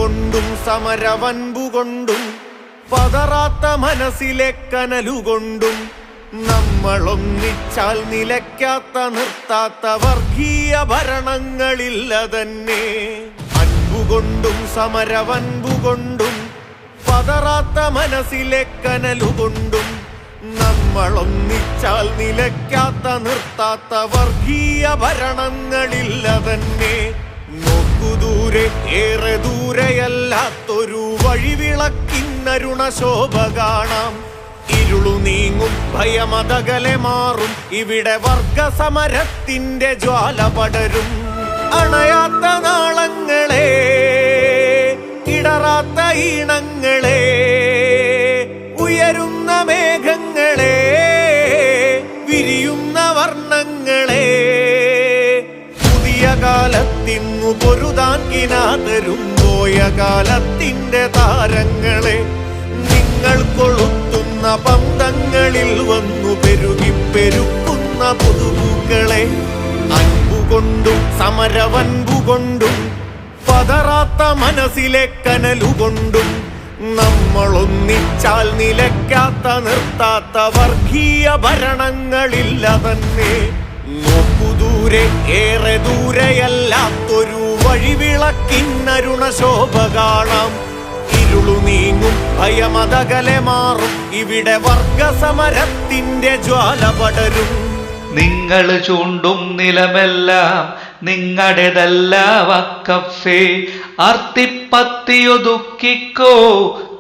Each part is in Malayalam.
അൻപുകൊണ്ടും സമരവൻപുകൊണ്ടും പതറാത്ത മനസ്സിലെ കനലുകൊണ്ടും നമ്മളൊന്നിച്ചാൽ നിലയ്ക്കാത്ത നിർത്താത്ത വർഗീയ ഭരണങ്ങളില്ല തന്നെ. അൻപുകൊണ്ടും സമരവൻപുകൊണ്ടും പതറാത്ത മനസ്സിലെ കനലുകൊണ്ടും നമ്മളൊന്നിച്ചാൽ നിലയ്ക്കാത്ത നിർത്താത്ത വർഗീയ ഭരണങ്ങളില്ല തന്നെ. നോക്കുദൂരെ ഏറെ ദൂരെയല്ലാത്തൊരു വഴിവിളക്കിന്നരുണശോഭ കാണാം. ഇരുളു നീങ്ങും ഭയമതകലെ മാറും ഇവിടെ വർഗസമരത്തിന്റെ ജ്വാല പടരും. അണയാത്ത നാളങ്ങളെ ഇടറാത്ത ഈണങ്ങളെ ഉയരുന്ന മേഘങ്ങളെ വിരിയുന്ന വർണ്ണങ്ങളെ പുതിയ കാലത്തിന്നു പൊരുതാൻ കിനാതരും പോയ കാലത്തിന്റെ താരങ്ങളെ നിങ്ങൾ കൊളുത്തുന്ന പന്തങ്ങളിൽ വന്നു പെരുകി പെരുക്കുന്ന പുതുപൂക്കളെ അൻപുകൊണ്ടും സമരവൻപുകൊണ്ടും പതറാത്ത മനസ്സിലെ കനലുകൊണ്ടും നമ്മളൊന്നിച്ചാൽ നിലയ്ക്കാത്ത നിർത്താത്ത വർഗീയ ഭരണങ്ങളില്ല തന്നെ. നോക്കുദൂരെ ഏറെ ദൂരെയല്ലാത്തൊരു വഴിവിളക്കിന്നരുണശോഭ കാണാം. ഇരുളു നീങ്ങും ഭയമതകലെ മാറും ഇവിടെ വർഗസമരത്തിന്റെ ജ്വാല പടരും. നിങ്ങൾ ചൂണ്ടും നിലമെല്ലാം നിങ്ങളുടേതല്ല വഖഫേ. അർത്തിപ്പത്തിയൊതുക്കിക്കോ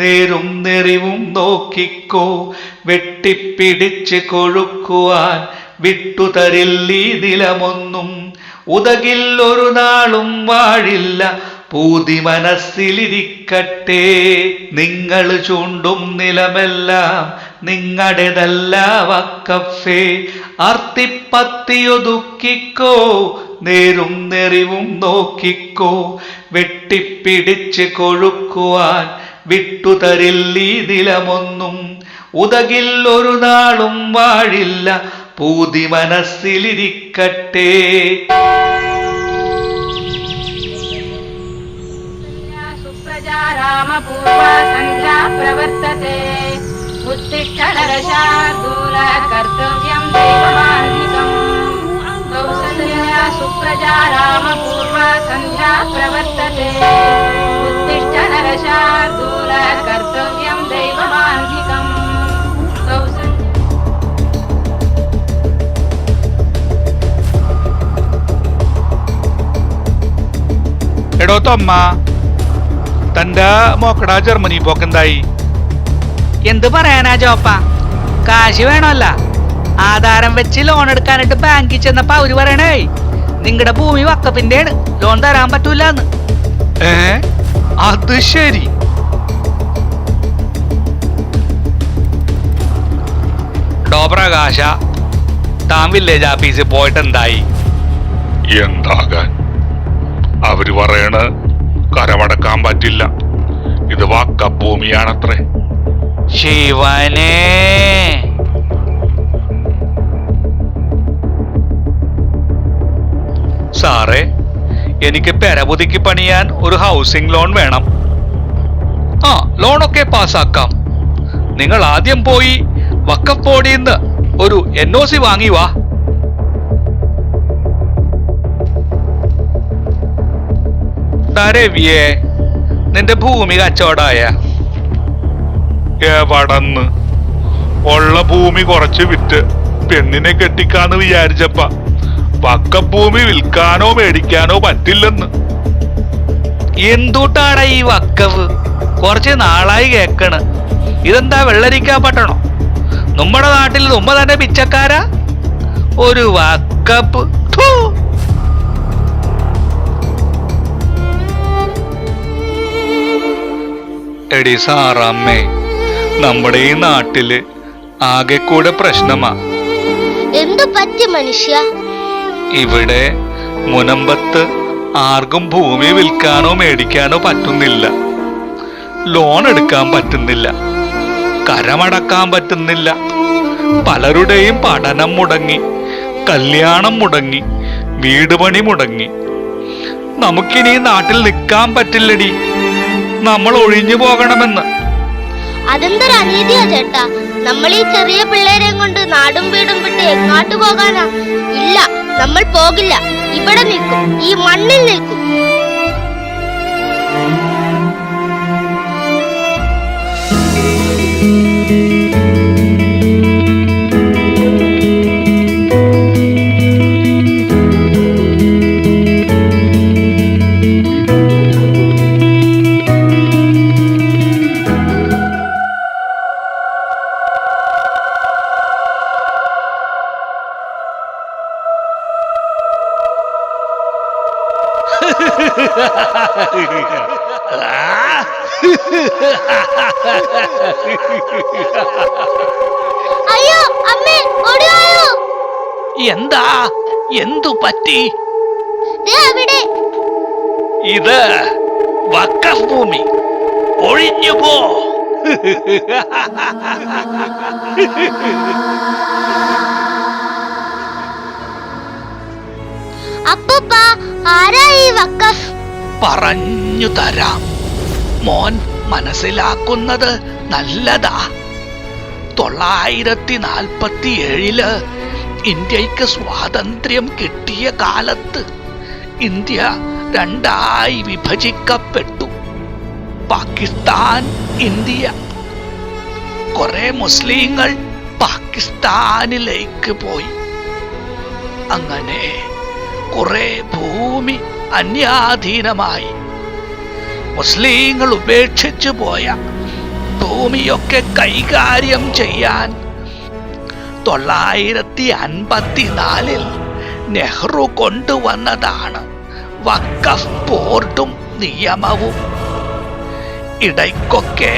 നേരും നെറിവും നോക്കിക്കോ. വെട്ടിപ്പിടിച്ച് കൊഴുക്കുവാൻ വിട്ടുതരില്ലീ നിലമൊന്നും. ഉതകില്ലൊരു നാളും വാഴില്ല പൂതി മനസ്സിലിരിക്കട്ടെ. നിങ്ങൾ ചൂണ്ടും നിലമെല്ലാം നിങ്ങളുടേതല്ല വഖഫേ. അർത്തിപ്പത്തിയൊതുക്കിക്കോ നേരും നെറിവും നോക്കിക്കോ. വെട്ടിപ്പിടിച്ച് കൊഴുക്കുവാൻ വിട്ടുതരില്ലീ നിലമൊന്നും. ഉതകില്ലൊരു നാളും വാഴില്ല പൂതി മനസ്സിലിരിക്കട്ടെ. रामपूर्वा सन्ध्या प्रवर्तते. उत्तिष्ठ नरशार्दूल कर्तव्यं दैवमान्विकम्. कौसल्या सुप्रजा रामपूर्वा सन्ध्या प्रवर्तते. उत्तिष्ठ नरशार्दूल कर्तव्यं दैवमान्विकम्. എടോ തൊമ്മ, തന്റെ മോക്കട ജർമ്മനി പോക്കെന്തായി? എന്ത് പറയാനാ ജോപ്പ, കാശ് വേണമല്ല. ആധാരം വെച്ച് ലോൺ എടുക്കാനായിട്ട് ബാങ്കിൽ ചെന്നപ്പോ അവര് പറയണേ നിങ്ങളുടെ ഭൂമി വക്കപ്പിന്റെ ലോൺ തരാൻ പറ്റൂലെന്ന്. അത് ശരി. ഡോ പ്രകാശ, താൻ വില്ലേജ് ഓഫീസിൽ പോയിട്ട് എന്തായി? എന്താകാൻ, അവര് പറയണ കരമടക്കാൻ പറ്റില്ല, ഇത് വക്കഭൂമിയാണത്രേ. ശിവനേ, സാറേ, എനിക്ക് പെരപുതുക്കി പണിയാൻ ഒരു ഹൗസിംഗ് ലോൺ വേണം. ആ, ലോണൊക്കെ പാസ്സാക്കാം. നിങ്ങൾ ആദ്യം പോയി വഖഫ് ബോർഡിൽ നിന്ന് ഒരു NOC വാങ്ങി വാ. രവിയെ, നിന്റെ ഭൂമി കച്ചവടായ? എവടന്ന് ഉള്ള ഭൂമി കുറച്ച് വിറ്റ് പെണ്ണിനെ കെട്ടിക്കാന്ന് വിചാരിച്ചപ്പ വക്കഭൂമി വിൽക്കാനോ മേടിക്കാനോ പറ്റില്ലെന്ന്. എന്തുട്ടാടാ ഈ വക്കവ്? കുറച്ച് നാളായി കേക്കണ്. ഇതെന്താ വെള്ളരിക്കാ പട്ടണോ? നമ്മുടെ നാട്ടിൽ നമ്മ തന്നെ പിച്ചക്കാരാ? ഒരു വക്കപ്പ്. എടി സാറാമ്മേ, നമ്മുടെ ഈ നാട്ടില് ആകെ കൂടെ പ്രശ്നമാ. എന്തു പറ്റി മനുഷ്യ? ഇവിടെ മുനമ്പത്ത് ആർക്കും ഭൂമി വിൽക്കാനോ മേടിക്കാനോ പറ്റുന്നില്ല. ലോൺ എടുക്കാൻ പറ്റുന്നില്ല, കരമടക്കാൻ പറ്റുന്നില്ല. പലരുടെയും പഠനം മുടങ്ങി, കല്യാണം മുടങ്ങി, വീട് പണി മുടങ്ങി. നമുക്കിനി നാട്ടിൽ നിൽക്കാൻ പറ്റില്ലടി. നമ്മൾ ഒഴിഞ്ഞു പോകണമെന്ന്. അതെന്തൊരു അനീതിയാ ചേട്ടാ. നമ്മൾ ഈ ചെറിയ പിള്ളേരെയും കൊണ്ട് നാടും വീടും വിട്ട് എങ്ങോട്ട് പോകാനാ? ഇല്ല, നമ്മൾ പോകില്ല. ഇവിടെ നിൽക്കും, ഈ മണ്ണിൽ നിൽക്കും. അയ്യോ അമ്മേ, ഓടിയോ. എന്താ? എന്തു പറ്റി? അവിടെ ഇത് വഖഫ് ഭൂമി. ഒഴിഞ്ഞു പോ. അപ്പൂപ്പ, ആരാ ഈ വഖഫ്? പറഞ്ഞു തരാം. മോൻ മനസ്സിലാക്കുന്നത് നല്ലതാ. 947 ഇന്ത്യക്ക് സ്വാതന്ത്ര്യം കിട്ടിയ കാലത്ത് ഇന്ത്യ രണ്ടായി വിഭജിക്കപ്പെട്ടു. പാകിസ്ഥാൻ, ഇന്ത്യ. കുറെ മുസ്ലിങ്ങൾ പാകിസ്ഥാനിലേക്ക് പോയി. അങ്ങനെ കുറെ ഭൂമി അന്യാധീനമായി. മുസ്ലിങ്ങൾ ഉപേക്ഷിച്ചു പോയ ഭൂമിയൊക്കെ കൈകാര്യം ചെയ്യാൻ 954 നെഹ്റു കൊണ്ടുവന്നതാണ് വഖഫ് ബോർഡും നിയമവും. ഇടയ്ക്കൊക്കെ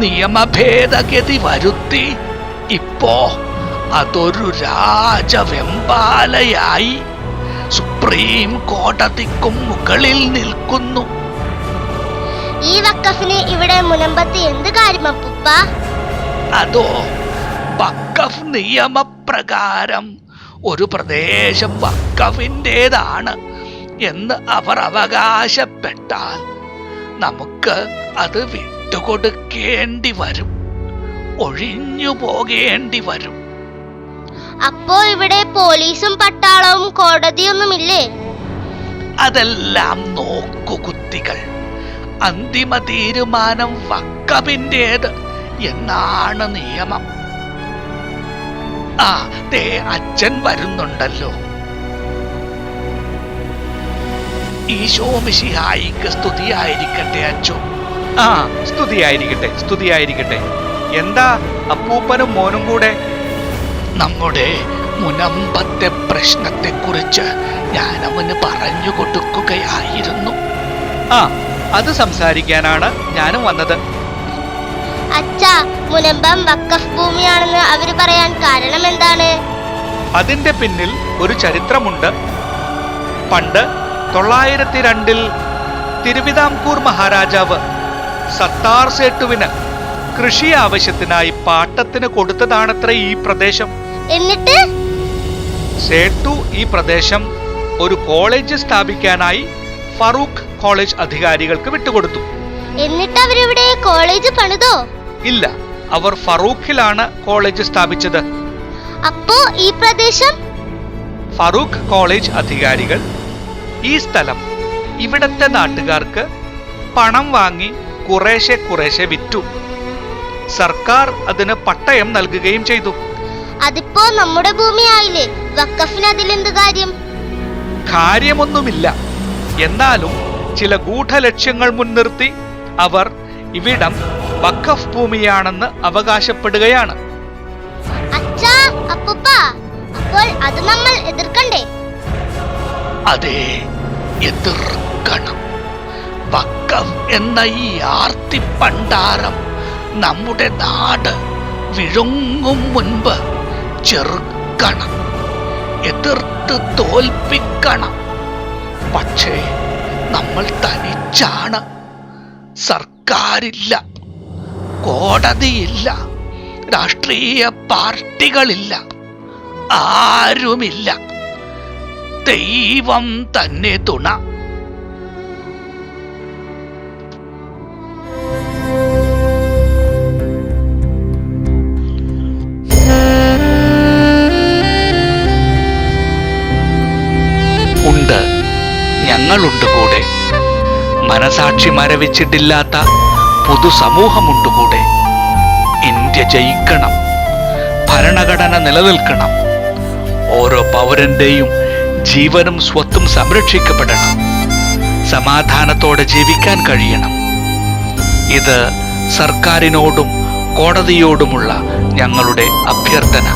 നിയമഭേദഗതി വരുത്തി ഇപ്പോ അതൊരു രാജവെമ്പാലയായി സുപ്രീം കോടതിക്കും മുകളിൽ നിൽക്കുന്നു. ഈ വഖഫിന് ഇവിടെ മുനമ്പത്ത് എന്ത് കാര്യം അപ്പൂപ്പ? അതോ, വഖഫ് നിയമപ്രകാരം ഒരു പ്രദേശം വഖഫിൻ്റെതാണ് എന്ന് അവർ അവകാശപ്പെട്ടാൽ നമുക്ക് അത് വിട്ടുകൊടുക്കേണ്ടി വരും, ഒഴിഞ്ഞു പോകേണ്ടി വരും. അപ്പോ ഇവിടെ പോലീസും പട്ടാളവും കോടതിയൊന്നുമില്ലേ? അതെല്ലാം നോക്കുകുത്തികൾ. അന്തിമ തീരുമാനം വഖഫിൻ്റേത് എന്നാണ് നിയമം. ദേ അച്ഛൻ വരുന്നുണ്ടല്ലോ. ഈശോ മിശിഹായിക്ക് സ്തുതിയായിരിക്കട്ടെ അച്ഛോ. സ്തുതിയായിരിക്കട്ടെ, സ്തുതിയായിരിക്കട്ടെ. എന്താ അപ്പൂപ്പനും മോനും കൂടെ? നമ്മുടെ മുനമ്പത്തെ പ്രശ്നത്തെക്കുറിച്ച് ഞാൻ അവന് പറഞ്ഞു കൊടുക്കുകയായിരുന്നു. അത് സംസാരിക്കാനാണ് ഞാനും വന്നത്. അച്ഛാ, മുനമ്പം വഖഫ് ഭൂമിയാണെന്ന് അവര് പറയാൻ കാരണം എന്താണ്? അതിന്റെ പിന്നിൽ ഒരു ചരിത്രമുണ്ട്. പണ്ട് 902 തിരുവിതാംകൂർ മഹാരാജാവ് സത്താർ സേട്ടുവിന് കൃഷി ആവശ്യത്തിനായി പാട്ടത്തിന് കൊടുത്തതാണത്ര ഈ പ്രദേശം. എന്നിട്ട് സേട്ടു ഈ പ്രദേശം ഒരു കോളേജ് സ്ഥാപിക്കാനായി ഫറൂഖ് കോളേജ് അധികാരികൾക്ക് വിട്ടുകൊടുത്തു. എന്നിട്ട് അവരിവിടെ കോളേജ് പണിതോ? ഇല്ല, അവർ ഫറൂഖിലാണ് കോളേജ് സ്ഥാപിച്ചത്. അപ്പോ ഈ പ്രദേശം? ഫറൂഖ് കോളേജ് അധികാരികൾ ഈ സ്ഥലം ഇവിടത്തെ നാട്ടുകാർക്ക് പണം വാങ്ങി കുറേശ്ശെ കുറേശ്ശെ വിറ്റു. സർക്കാർ അതിന് പട്ടയം നൽകുകയും ചെയ്തു. അതിപ്പോ നമ്മുടെ ഭൂമിയായില്ലേ? വഖഫിന് അതിലെന്ത് കാര്യം? കാര്യമൊന്നുമില്ല. എന്നാലും ചില ഗൂഢലക്ഷ്യങ്ങൾ മുൻനിർത്തി അവർ ഇവിടം വഖഫ് ഭൂമിയാണെന്ന് അവകാശപ്പെടുകയാണ്. അച്ഛാ, അപ്പൂപ്പ, അപ്പോൾ അത് നമ്മൾ എതിർക്കണ്ടേ? അതെ, എതിർക്കണം. വഖഫ് എന്ന ഈ ആർത്തി പണ്ടാരം നമ്മുടെ നാട് വിഴുങ്ങും മുൻപ് ചെറുക്കണം, എതിർത്ത് തോൽപ്പിക്കണം. പക്ഷേ നമ്മൾ തനിച്ചാണ്. സർക്കാരില്ല, കോടതിയില്ല, രാഷ്ട്രീയ പാർട്ടികളില്ല, ആരുമില്ല. ദൈവം തന്നെ തുണ. മനസാക്ഷി മരവിച്ചിട്ടില്ലാത്ത പൊതുസമൂഹമുണ്ടുകൂടെ. ഇന്ത്യ ജയിക്കണം, ഭരണഘടന നിലനിൽക്കണം, ഓരോ പൗരന്റെയും ജീവനും സ്വത്തും സംരക്ഷിക്കപ്പെടണം, സമാധാനത്തോടെ ജീവിക്കാൻ കഴിയണം. ഇത് സർക്കാരിനോടും കോടതിയോടുമുള്ള ഞങ്ങളുടെ അഭ്യർത്ഥന.